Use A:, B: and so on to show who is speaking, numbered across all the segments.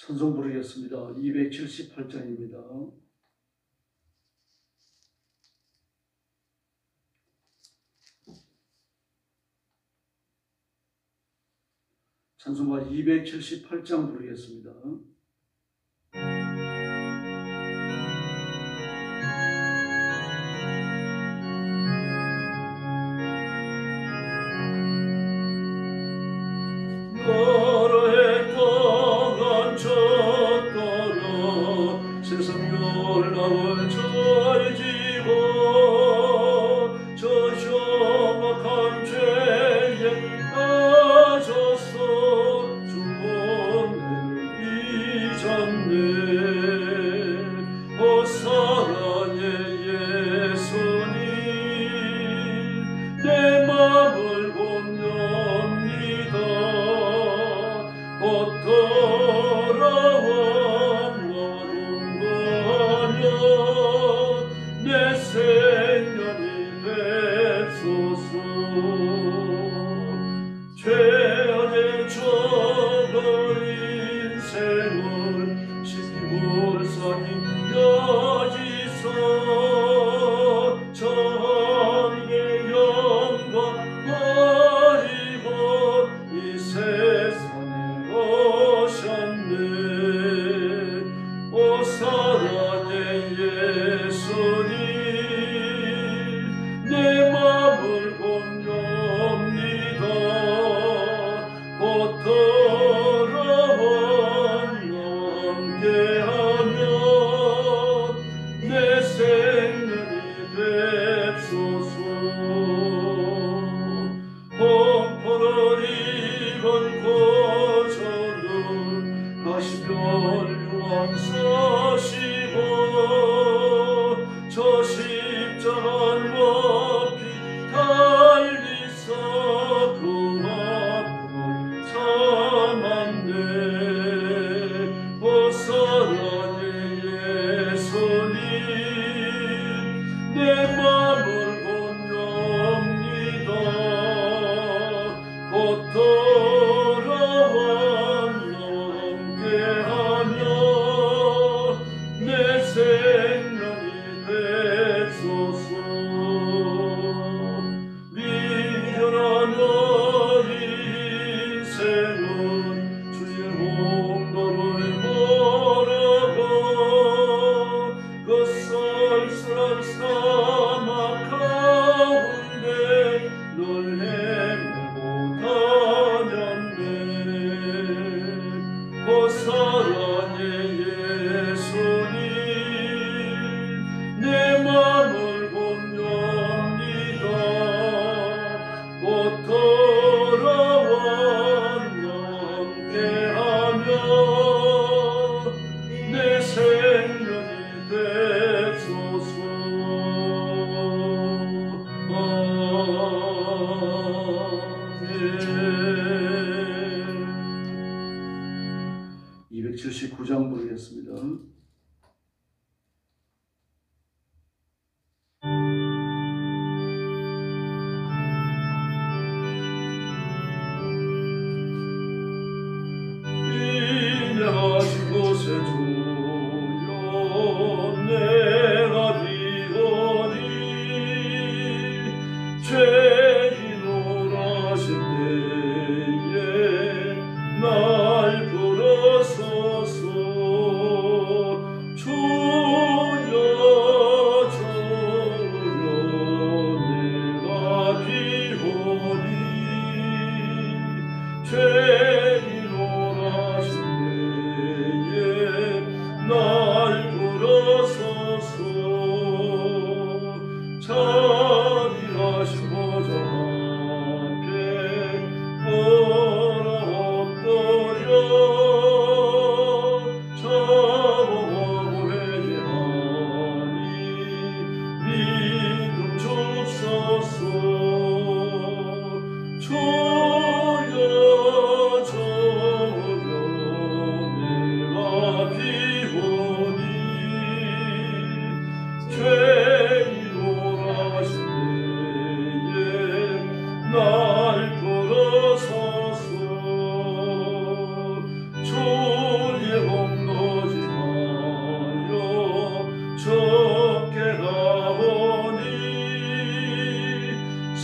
A: 찬송 부르겠습니다. 278장입니다. 찬송가 278장 부르겠습니다.
B: 날 부르소서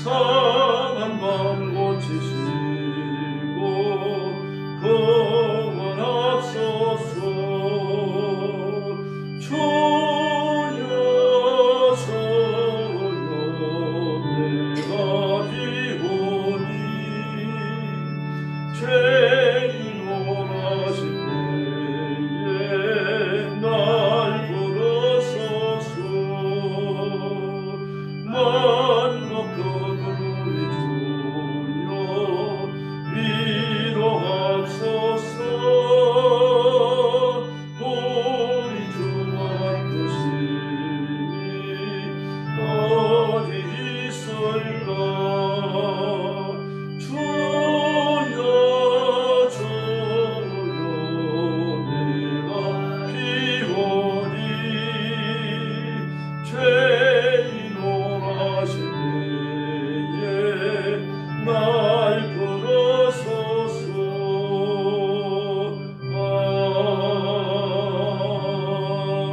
A: 상한 마음 고치시고 구원하소서. 주여 주여 내가 비오니 죄인 원하실 때에 날 부르소서. 만국은 우리 주여 위로하소서. 우리 주와 뜻이 어디 있을까. 주여 주여 내가 비오니 죄인 원하실 때에 날 부르소서.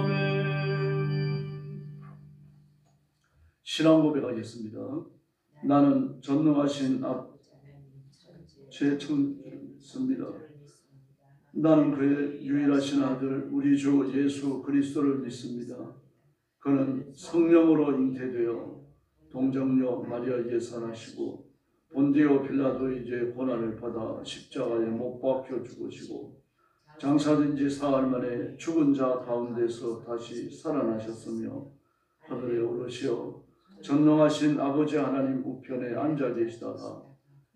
A: 아멘. 신앙 고백하겠습니다. 나는 전능하신 제 청주를 믿습니다. 나는 그의 유일하신 아들 우리 주 예수 그리스도를 믿습니다. 그는 성령으로 잉태되어 동정녀 마리아에게 산하시고 본디오 빌라도에게 고난을 받아 십자가에 못 박혀 죽으시고 장사된 지 사흘 만에 죽은 자 가운데서 다시 살아나셨으며 하늘에 오르시어 전능하신 아버지 하나님 우편에 앉아 계시다가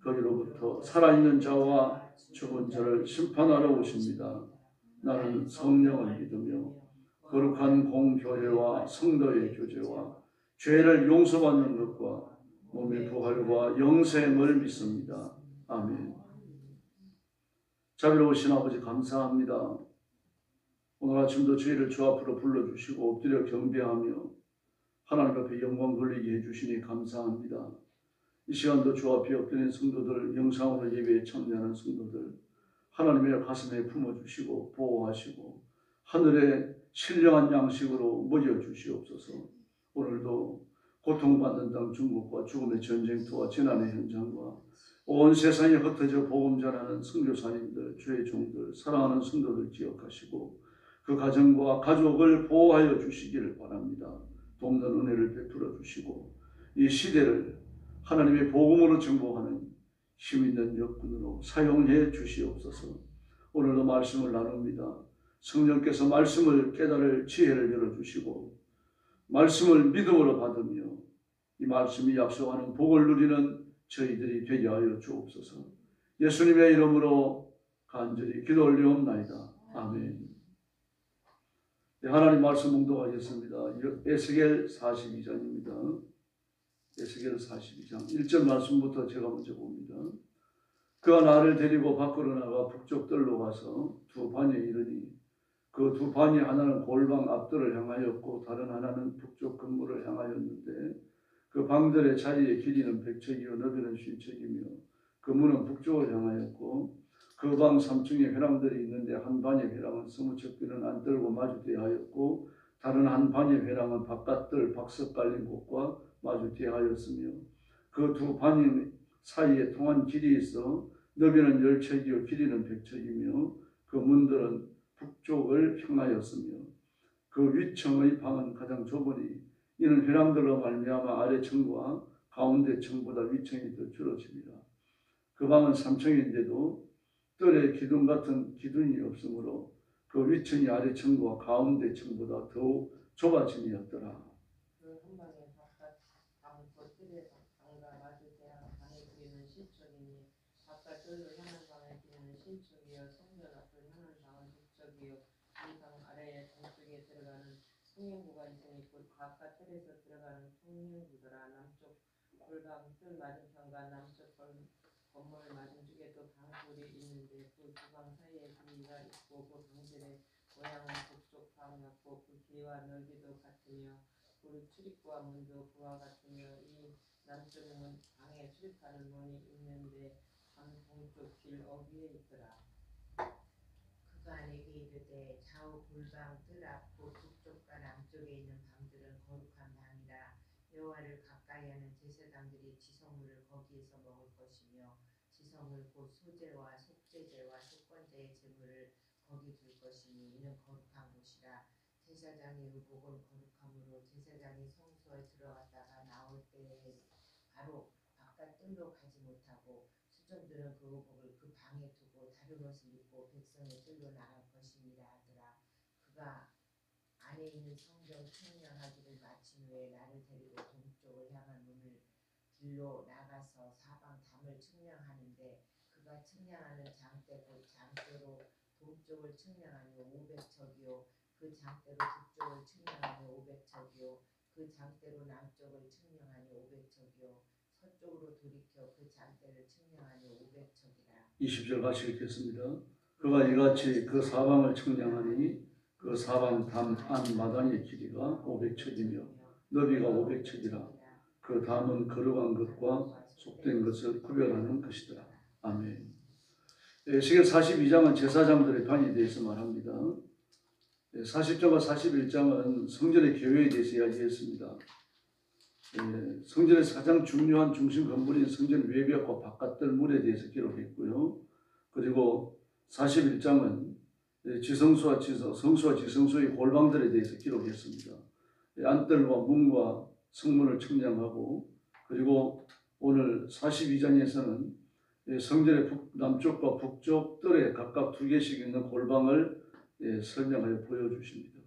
A: 거기로부터 살아있는 자와 죽은 자를 심판하러 오십니다. 나는 성령을 믿으며 거룩한 공교회와 성도의 교제와 죄를 용서받는 것과 몸의 부활과 영생을 믿습니다. 아멘. 자비로우신 아버지 감사합니다. 오늘 아침도 저희를 주 앞으로 불러주시고 엎드려 경배하며 하나님 앞에 영광 돌리게 해주시니 감사합니다. 이 시간도 주 앞에 엎드린 성도들, 영상으로 예배에 참여하는 성도들 하나님의 가슴에 품어주시고 보호하시고 하늘의 신령한 양식으로 먹여주시옵소서. 오늘도 고통받는 땅 중국과 죽음의 전쟁터와 재난의 현장과 온 세상에 흩어져 복음 전하는 선교사님들, 주의 종들, 사랑하는 성도들 기억하시고 그 가정과 가족을 보호하여 주시기를 바랍니다. 돕는 은혜를 베풀어 주시고 이 시대를 하나님의 복음으로 정복하는 힘있는 역군으로 사용해 주시옵소서. 오늘도 말씀을 나눕니다. 성령께서 말씀을 깨달을 지혜를 열어주시고 말씀을 믿음으로 받으며 이 말씀이 약속하는 복을 누리는 저희들이 되게 하여 주옵소서. 예수님의 이름으로 간절히 기도 올리옵나이다. 아멘. 네, 하나님 말씀 묵독하겠습니다. 에스겔 42장입니다. 에스겔 42장 1절 말씀부터 제가 먼저 봅니다. 그가 나를 데리고 밖으로 나가 북쪽들로 가서 두 반에 이르니 그 두 반이 하나는 골방 앞뜰을 향하였고 다른 하나는 북쪽 근무를 향하였는데 그 방들의 자리의 길이는 100척이요 너비는 50척이며 그 문은 북쪽을 향하였고 그 방 3층에 회랑들이 있는데 한 반의 회랑은 20척비는 안뜰과 마주대에 하였고 다른 한 반의 회랑은 바깥뜰 박석 깔린 곳과 마주대에 하였으며 그 두 반 사이에 통한 길이 있어 너비는 10척이요 길이는 100척이며 그 문들은 북쪽을 향하였으며 그 위층의 방은 가장 좁으니 이는 회랑들로 말미암아 아래 층과 가운데 층보다 위층이 더 줄어집니다. 그 방은 3층인데도 뜰에 기둥 같은 기둥이 없으므로 그 위층이 아래 층과 가운데 층보다 더욱 좁아짐이었더라.
B: 그 한 방에 바깥 방과 뜰의 방과 마주대랑 방의 길이는 10척이니 바깥 뜰로 향한 방의 길이는 10척이요 성전 앞을 향한 방은 6척이요 이 방 아래에 동쪽에 들어가는 통행구가 있으니 곧 바깥 뜰에서 들어가는 통행구더라. 남쪽 골방 뜰 맞은편과 남쪽 건물 맞은쪽에도 방굴이 있는데 그 두 방 사이에 길이가 있고 그 방들의 모양은 북쪽 방 같고 그 길이와 넓이도 같으며 그 출입구와 문도 그와 같으며 이 남쪽 문 방에 출입하는 문이 있는데 방 동쪽 길 어귀에 있더라.
C: 그가 내게 이르되 좌우 골방 뜰 앞 곧 북쪽과 남쪽에 있는 방들은 거룩한 방이라. 여호와를 가까이하는 제사장들이 지성물을 거기에서 먹을 것이며 지성을 곧 소제와 속죄제와 속건제의 제물을 거기 둘 것이니 이는 거룩한 곳이라. 제사장의 의복은 거룩함으로 제사장이 성소에 들어갔다가 나올 때에 바로 바깥 뜰로 가지 못하고 수종들은 그 의복을 그 방에 두고 다른 옷을 입고 백성의 뜰로 나갈 것이니라 하더라. 그가 안에 있는 성전 청량하기를 마친 후에 나를 데리고 동쪽을 향한 문을 길로 나가서 사방 담을 측량하는데 그가 측량하는 장대 곧 장대로 동쪽을 측량하니 500척이요 그 장대로 북쪽을 측량하니 500척이요 그 장대로 남쪽을 측량하니 500척이요 서쪽으로 돌이켜 그 장대를 측량하니 500척이라.
A: 20절 같이 읽겠습니다. 그가 이같이 그 사방을 측량하니 그 사방 담 안 마당의 길이가 500척이며 너비가 500척이라. 그 담은 거룩한 것과 속된 것을 구별하는 것이더라. 아멘. 에스겔 42장은 제사장들의 방에 대해서 말합니다. 40장과 41장은 성전의 교회에 대해서 이야기했습니다. 성전의 가장 중요한 중심 건물인 성전 외벽과 바깥들 문에 대해서 기록했고요. 그리고 41장은 지성소와 지성소의 골방들에 대해서 기록했습니다. 안뜰과 문과 성문을 측량하고, 그리고 오늘 42장에서는 성전의 남쪽과 북쪽 뜰에 각각 2개씩 있는 골방을 설명하여 보여주십니다.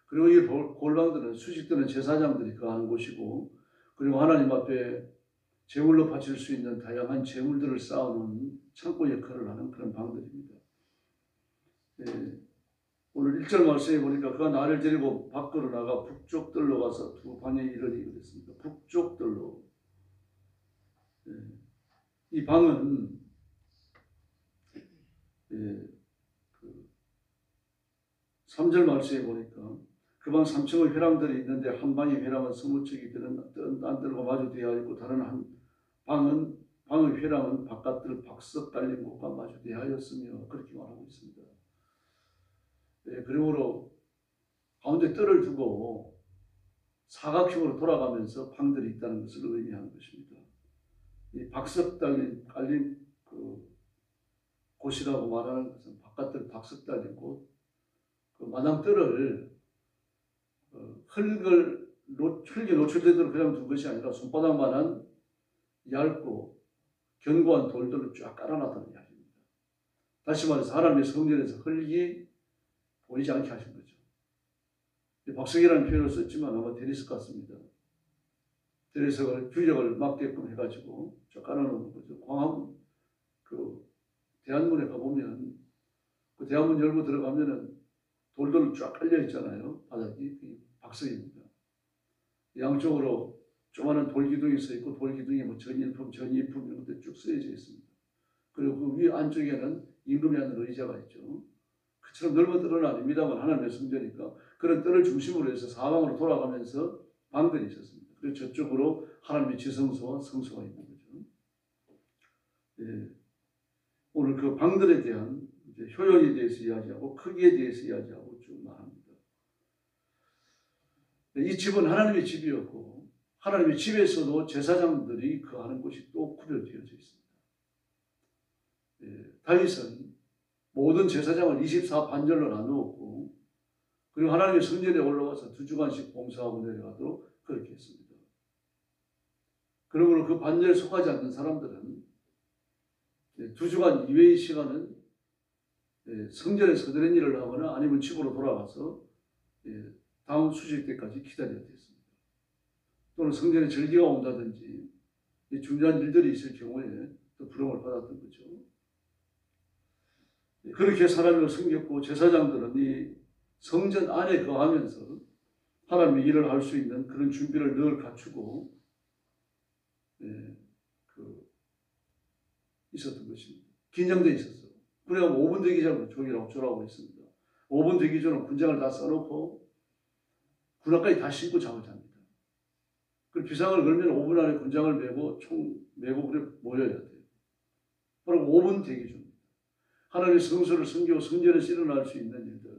A: 그리고 이 골방들은 수식되는 제사장들이 거하는 곳이고, 그리고 하나님 앞에 제물로 바칠 수 있는 다양한 제물들을 쌓아놓은 창고 역할을 하는 그런 방들입니다. 오늘 1절 말씀에 보니까 그가 나를 데리고 밖으로 나가 북쪽 뜰로 가서 두 방에 이르니 그랬습니다. 북쪽 뜰로. 이 방은 그 3절 말씀에 보니까 그 방 3층의 회랑들이 있는데 한 방의 회랑은 20척이 되는 안뜰과 마주대하여 있고 다른 한 방의 회랑은 바깥뜰 박석 달린 곳과 마주대하였으며 그렇게 말하고 있습니다. 그러므로 가운데 뜰을 두고 사각형으로 돌아가면서 방들이 있다는 것을 의미하는 것입니다. 이 박석 깔린 그 곳이라고 말하는 것은 바깥뜰 박석 달린 곳, 그 마당 뜰을 흙이 노출되도록 그냥 둔 것이 아니라 손바닥만한 얇고 견고한 돌들로 쫙 깔아놨다는 이야기입니다. 다시 말해서 하나님의 성전에서 흙이 보이지 않게 하신 거죠. 박석이라는 표현을 썼지만 아마 대리석 같습니다. 대리석을 규격을 맞게끔 해가지고 쫙 깔아놓는 거죠. 광화문 그 대한문에 가보면 그 대한문 열고 들어가면은 돌들로 쫙 깔려 있잖아요. 바닥이 박석입니다. 양쪽으로 조그마한 돌기둥이 서 있고 돌기둥이 뭐 전일품 이런 것들 쭉 쓰여져 있습니다. 그리고 그 위 안쪽에는 임금이 하는 의자가 있죠. 그처럼 넓은 뜰은 아닙니다만 하나님의 성전이니까 그런 뜰을 중심으로 해서 사방으로 돌아가면서 방들이 있었습니다. 그리고 저쪽으로 하나님의 지성소와 성소가 있는 거죠. 오늘 그 방들에 대한 효용에 대해서 이야기하고 크기에 대해서 이야기하고 쭉 말합니다. 이 집은 하나님의 집이었고 하나님의 집에서도 제사장들이 거하는 곳이 또 구별되어져 있습니다. 다윗은 모든 제사장을 24반절로 나누었고 그리고 하나님의 성전에 올라가서 2주간씩 봉사하고 내려가도록 그렇게 했습니다. 그러므로 그 반절에 속하지 않는 사람들은 2주간 이외의 시간은 성전에 서드는 일을 하거나 아니면 집으로 돌아가서 다음 수직 때까지 기다려야 됐습니다. 또는 성전에 절기가 온다든지 중요한 일들이 있을 경우에 또 부름을 받았던 거죠. 그렇게 사람을 섬겼고 제사장들은 이 성전 안에 거하면서 하나님의 일을 할 수 있는 그런 준비를 늘 갖추고 있었던 것입니다. 긴장돼 있었어요. 그래야 5분 대기 전에 종이라고 조라고 있습니다. 5분 대기 전에 군장을 다 써놓고 군화까지 다 신고 잠을 잡니다. 그리고 비상을 걸면 5분 안에 군장을 메고 총 메고 그래 모여야 돼요. 그리고 5분 대기 중입니다. 하나님의 성소를 섬기고 성전에서 일어날 수 있는 일들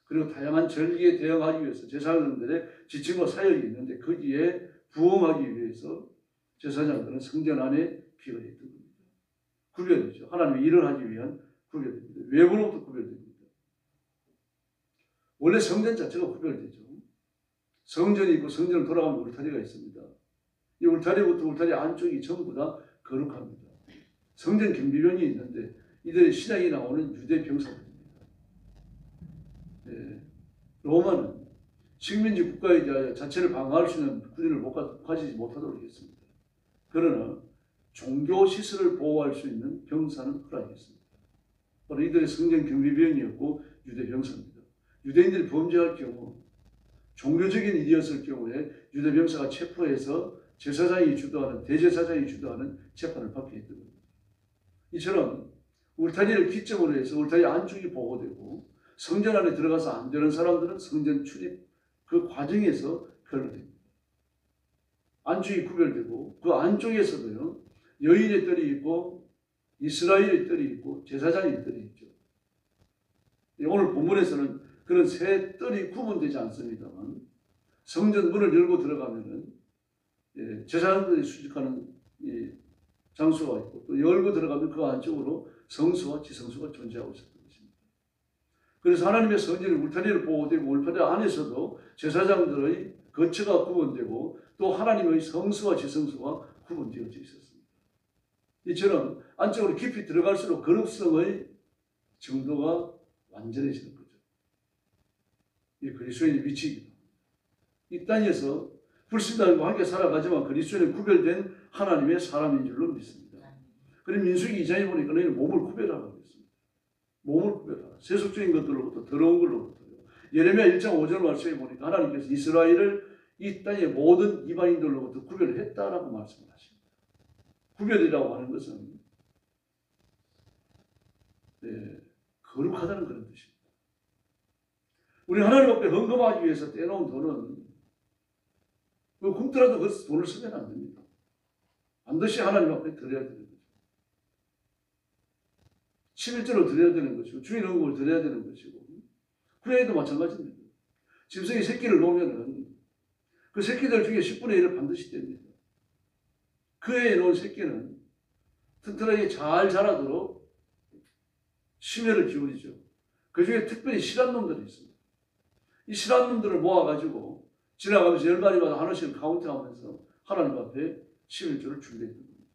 A: 그리고 다양한 절기에 대응하기 위해서 제사장들의 지침과 사역이 있는데 거기에 부응하기 위해서 제사장들은 성전 안에 비가 있던 겁니다. 구별되죠. 하나님의 일을 하기 위한 구별됩니다. 외부로부터 구별됩니다. 원래 성전 자체가 구별되죠. 성전이 있고 성전을 돌아가면 울타리가 있습니다. 이 울타리부터 울타리 안쪽이 전부 다 거룩합니다. 성전 경비병이 있는데 이들의 신약이 나오는 유대 병사들입니다. 네. 로마는 식민지 국가에 대하여 자체를 방어할 수 있는 군인을 가지지 못하도록 했습니다. 그러나 종교 시설을 보호할 수 있는 병사는 허락했습니다. 바로 이들의 성전 경비병이었고 유대 병사입니다. 유대인들이 범죄할 경우 종교적인 일이었을 경우에 유대 병사가 체포해서 제사장이 주도하는 대제사장이 주도하는 재판을 받게 했던 겁니다. 이처럼 울타리를 기점으로 해서 울타리 안쪽이 보호되고 성전 안에 들어가서 안 되는 사람들은 성전 출입 그 과정에서 걸러냅니다. 안쪽이 구별되고 그 안쪽에서도요 여인의 뜰이 있고 이스라엘의 뜰이 있고 제사장의 뜰이 있죠. 오늘 본문에서는 그런 세 뜰이 구분되지 않습니다만 성전 문을 열고 들어가면은 제사장들이 수직하는 장소가 있고 또 열고 들어가면 그 안쪽으로 성수와 지성수가 존재하고 있었던 것입니다. 그래서 하나님의 성전이 울타리를 보호되고 울타리 안에서도 제사장들의 거처가 구분되고 또 하나님의 성수와 지성수가 구분되어져 있었습니다. 이처럼 안쪽으로 깊이 들어갈수록 거룩성의 정도가 완전해지는 거죠. 이 그리스도인의 위치이기도 합니다. 이 땅에서 불신자들과 함께 살아가지만 그리스도인은 구별된 하나님의 사람인 줄로 믿습니다. 그리고 민수기 2장에 보니까 너희는 몸을 구별하라고 했습니다. 몸을 구별하라. 세속적인 것들로부터 더러운 걸로부터요. 예레미야 1장 5절 말씀에 보니까 하나님께서 이스라엘을 이 땅의 모든 이방인들로부터 구별했다라고 말씀을 하십니다. 구별이라고 하는 것은 거룩하다는 그런 뜻입니다. 우리 하나님 앞에 헌금하기 위해서 떼놓은 돈은 굶더라도 그 돈을 쓰면 안 됩니다. 반드시 하나님 앞에 드려야 되는 거죠. 11조를 드려야 되는 것이고 주일 헌금을 드려야 되는 것이고 구약에도 마찬가지입니다. 짐승이 새끼를 놓으면은 그 새끼들 중에 10분의 1을 반드시 뗍니다. 그 애에 놓은 새끼는 튼튼하게 잘 자라도록 심혈을 기울이죠. 그 중에 특별히 실한 놈들이 있습니다. 이 실한 놈들을 모아가지고 지나가면서 10마리마다 하나씩을 카운트하면서 하나님 앞에 11조를 준비했던 겁니다.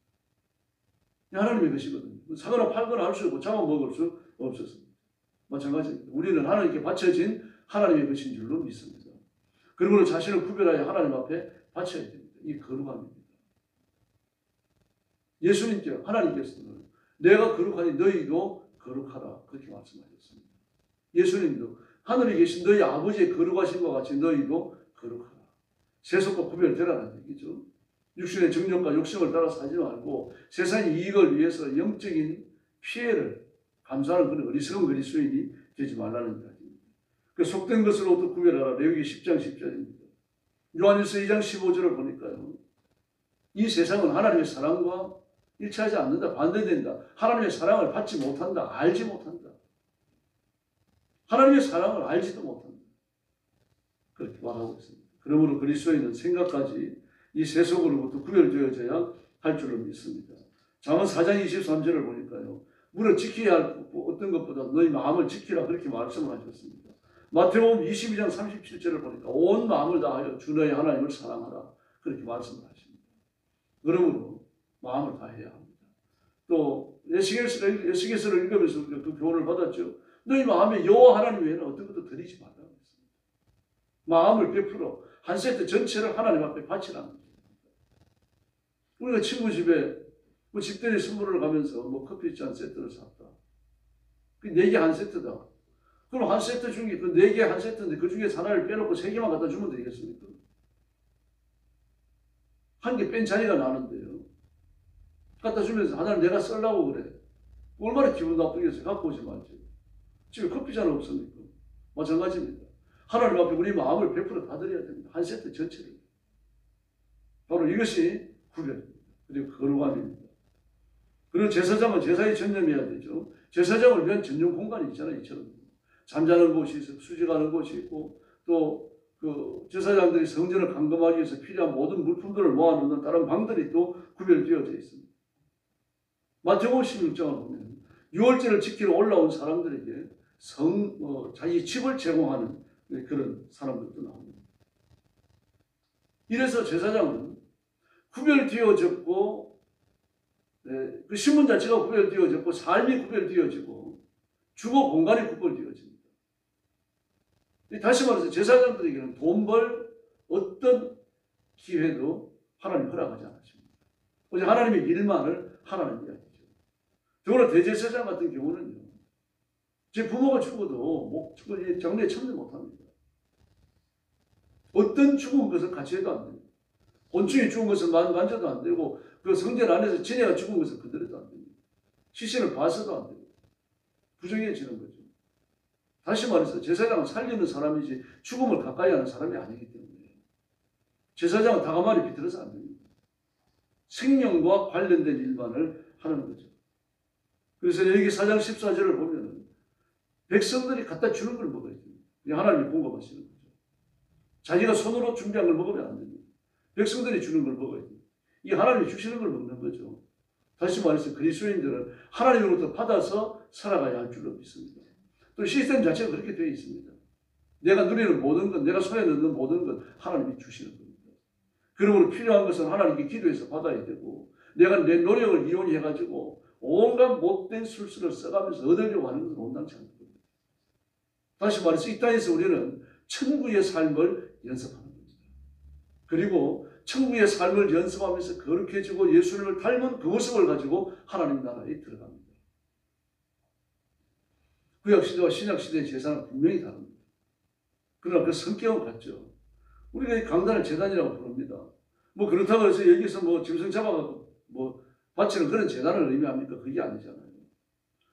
A: 하나님의 것이거든요. 사거나 팔거나 할 수 없고 잡아먹을 수 없었습니다. 마찬가지입니다. 우리는 하나님께 바쳐진 하나님의 것인 줄로 믿습니다. 그리고 자신을 구별하여 하나님 앞에 바쳐야 됩니다. 이 거룩함입니다. 예수님께 하나님께서는 내가 거룩하니 너희도 거룩하라 그렇게 말씀하셨습니다. 예수님도 하늘에 계신 너희 아버지의 거룩하심과 같이 너희도 거룩하라. 세속과 구별되라는 얘기죠. 육신의 정욕과 욕심을 따라 살지 말고 세상의 이익을 위해서 영적인 피해를 감수하는 그런 어리석은 그리스도인이 되지 말라는 이야기입니다. 그 속된 것으로부터 구별하라. 레위기 10장 10절입니다. 요한일서 2장 15절을 보니까요. 이 세상은 하나님의 사랑과 일치하지 않는다. 반대된다. 하나님의 사랑을 받지 못한다. 알지 못한다. 하나님의 사랑을 알지도 못한다. 그렇게 말하고 있습니다. 그러므로 그리스도인은 생각까지 이 세속으로부터 구별되어져야 할 줄로 믿습니다. 잠언 4장 23절을 보니까요. 무릇 지켜야 할 어떤 것보다 너희 마음을 지키라 그렇게 말씀을 하셨습니다. 마태복음 22장 37절을 보니까 온 마음을 다하여 주 너희 하나님을 사랑하라 그렇게 말씀을 하십니다. 그러므로 마음을 다해야 합니다. 또 에스겔서를 읽으면서 그 교훈을 받았죠. 너희 마음에 여호와 하나님 외에는 어떤 것도 드리지 말라고 했습니다. 마음을 베풀어 한 세트 전체를 하나님 앞에 바치라는 겁니다. 우리가 친구 집에 집들이 선물을 가면서 커피잔 세트를 샀다. 그 4개 한 세트다. 그럼 한 세트 중에 그 4개 한 세트인데 그 중에 하나를 빼놓고 3개만 갖다 주면 되겠습니까? 한 개 뺀 자리가 나는데요. 갖다 주면서 하나를 내가 쓰려고 그래. 얼마나 기분 나쁘겠어요. 갖고 오지 말지. 집에 커피잔 없습니까? 마찬가지입니다. 하나님 앞에 우리 마음을 베풀어 다 드려야 됩니다. 한 세트 전체를. 바로 이것이 구별입니다. 그리고 거룩함입니다. 그리고 제사장은 제사에 전념해야 되죠. 제사장을 위한 전용 공간이 있잖아요. 이처럼. 잠자는 곳이 있고 수직하는 곳이 있고 또 그 제사장들이 성전을 감금하기 위해서 필요한 모든 물품들을 모아놓는 다른 방들이 또 구별되어져 있습니다. 마태복음 16장을 보면 유월절을 지키러 올라온 사람들에게 자기 집을 제공하는 그런 사람들도 나옵니다. 이래서 제사장은 구별되어졌고, 그 신분 자체가 구별되어졌고, 삶이 구별되어지고, 주거 공간이 구별되어집니다. 다시 말해서 제사장들에게는 돈 벌 어떤 기회도 하나님 허락하지 않으십니다. 오직 하나님의 일만을 하나님 이야기죠. 더구나 대제사장 같은 경우는요, 제 부모가 죽어도 장례에 참여 못합니다. 어떤 죽은 것을 같이 해도 안 됩니다. 곤충이 죽은 것을 만져도 안 되고, 그 성전 안에서 지네가 죽은 것을 건드려도 안 됩니다. 시신을 봐서도 안 됩니다. 부정해지는 거죠. 다시 말해서 제사장은 살리는 사람이지 죽음을 가까이 하는 사람이 아니기 때문에 제사장은 다가마리 비틀어서 안 됩니다. 생명과 관련된 일만을 하는 거죠. 그래서 여기 4장 14절을 보면 백성들이 갖다 주는 걸 먹어야 됩니다. 하나님이 공급하시는 거죠. 자기가 손으로 준비한 걸 먹으면 안 됩니다. 백성들이 주는 걸 먹어야 됩니다. 이 하나님이 주시는 걸 먹는 거죠. 다시 말해서 그리스도인들은 하나님으로부터 받아서 살아가야 할 줄로 믿습니다. 또 시스템 자체가 그렇게 되어 있습니다. 내가 누리는 모든 것, 내가 손에 넣는 모든 것 하나님이 주시는 겁니다. 그러므로 필요한 것은 하나님께 기도해서 받아야 되고, 내가 내 노력을 이용해가지고 온갖 못된 술수를 써가면서 얻으려고 하는 것은 온당치 않는 겁니다. 다시 말해서 이 땅에서 우리는 천국의 삶을 연습하는 겁니다. 그리고 천국의 삶을 연습하면서 거룩해지고 예수님을 닮은 그 모습을 가지고 하나님 나라에 들어갑니다. 구약시대와 신약시대의 제사는 분명히 다릅니다. 그러나 그 성격은 같죠. 우리가 이 강단을 제단이라고 부릅니다. 뭐 그렇다고 해서 여기서 뭐 짐승 잡아가고 뭐 바치는 그런 제단을 의미합니까? 그게 아니잖아요.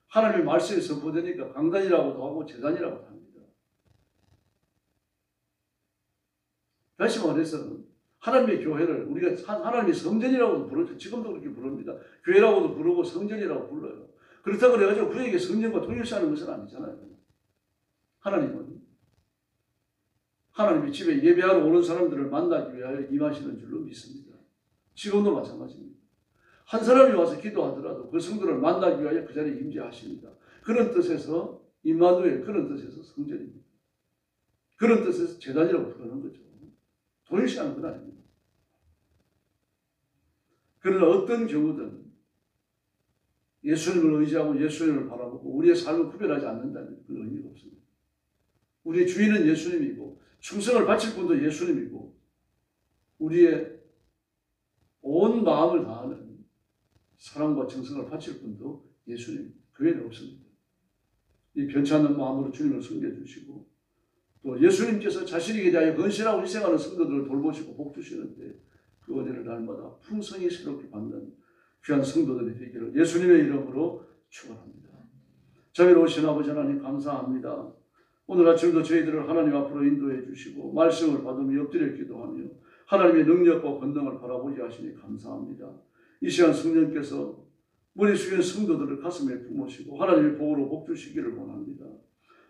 A: 하나님의 말씀이 선포되니까 강단이라고도 하고 제단이라고도 합니다. 다시 말해서 하나님의 교회를 우리가 하나님의 성전이라고도 부르죠. 지금도 그렇게 부릅니다. 교회라고도 부르고 성전이라고 불러요. 그렇다고 그래가지고 그에게 성전과 동일시하는 것은 아니잖아요. 하나님은 하나님의 집에 예배하러 오는 사람들을 만나기 위하여 임하시는 줄로 믿습니다. 지금도 마찬가지입니다. 한 사람이 와서 기도하더라도 그 성도를 만나기 위하여 그 자리에 임재하십니다. 그런 뜻에서 임마누엘, 그런 뜻에서 성전입니다. 그런 뜻에서 제단이라고 부르는 거죠. 동일시하는 건 아닙니다. 그러나 어떤 경우든 예수님을 의지하고 예수님을 바라보고 우리의 삶을 구별하지 않는다면 그런 의미가 없습니다. 우리의 주인은 예수님이고 충성을 바칠 분도 예수님이고 우리의 온 마음을 다하는 사랑과 정성을 바칠 분도 예수님입니다. 그 외에는 없습니다. 이 변찮은 마음으로 주님을 섬겨주시고 또 예수님께서 자신에게 대하여 헌신하고 희생하는 성도들을 돌보시고 복주시는데 그 은혜를 날마다 풍성히 새롭게 받는 귀한 성도들이 되기를 예수님의 이름으로 축원합니다. 자비로우신 아버지 하나님 감사합니다. 오늘 아침도 저희들을 하나님 앞으로 인도해 주시고 말씀을 받으며 엎드려 기도하며 하나님의 능력과 권능을 바라보게 하시니 감사합니다. 이 시간 성령께서 머리 숙인 성도들을 가슴에 품으시고 하나님의 복으로 복주시기를 원합니다.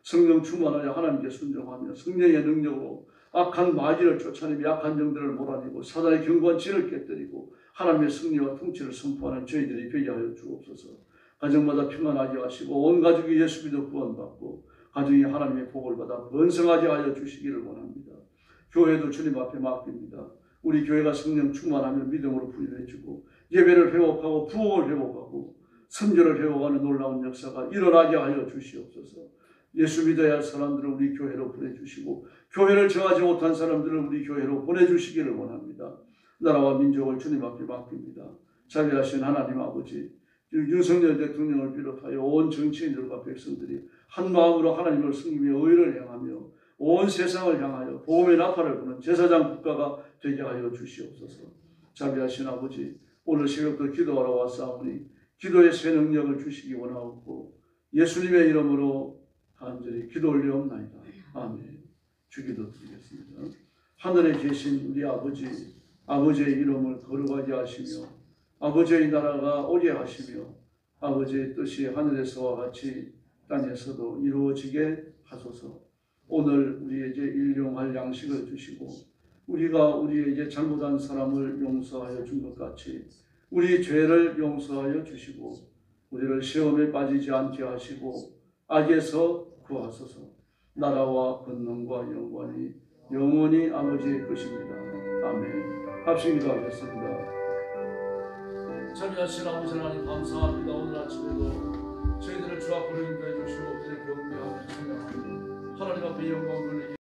A: 성령 충만하여 하나님께 순종하며 성령의 능력으로 악한 마귀를 쫓아내며 약한 영들을 몰아내고 사단의 견고한 진을 깨뜨리고 하나님의 승리와 통치를 선포하는 저희들이 되게 하여 주옵소서. 가정마다 평안하게 하시고 온 가족이 예수 믿어 구원받고 가정이 하나님의 복을 받아 번성하게 하여 주시기를 원합니다. 교회도 주님 앞에 맡깁니다. 우리 교회가 성령 충만하며 믿음으로 부유해지고 예배를 회복하고 부흥을 회복하고 선교를 회복하는 놀라운 역사가 일어나게 하여 주시옵소서. 예수 믿어야 할 사람들을 우리 교회로 보내주시고 교회를 정하지 못한 사람들을 우리 교회로 보내주시기를 원합니다. 나라와 민족을 주님 앞에 맡깁니다. 자비하신 하나님 아버지, 윤석열 대통령을 비롯하여 온 정치인들과 백성들이 한 마음으로 하나님을 섬기며 의를 향하며 온 세상을 향하여 복음의 나팔을 부는 제사장 국가가 되게 하여 주시옵소서. 자비하신 아버지, 오늘 새벽도 기도하러 왔사오니 기도의 새 능력을 주시기 원하옵고 예수님의 이름으로 간절히 기도 올리옵나이다. 아멘. 주기도 드리겠습니다. 하늘에 계신 우리 아버지, 아버지의 이름을 거룩하게 하시며 아버지의 나라가 오게 하시며 아버지의 뜻이 하늘에서와 같이 땅에서도 이루어지게 하소서. 오늘 우리에게 일용할 양식을 주시고 우리가 우리에게 잘못한 사람을 용서하여 준 것 같이 우리 죄를 용서하여 주시고 우리를 시험에 빠지지 않게 하시고 악에서 구하소서. 나라와 권능과 영광이 영원히 아버지의 것입니다. 아멘. 합심 기도하겠습니다. 자비하신 아버지 하나님 감사합니다. 오늘 아침에도 저희들을 주 앞으로 인도해 주시고 그들의 경배하며 찬양하며 하나님 앞에 영광 돌리기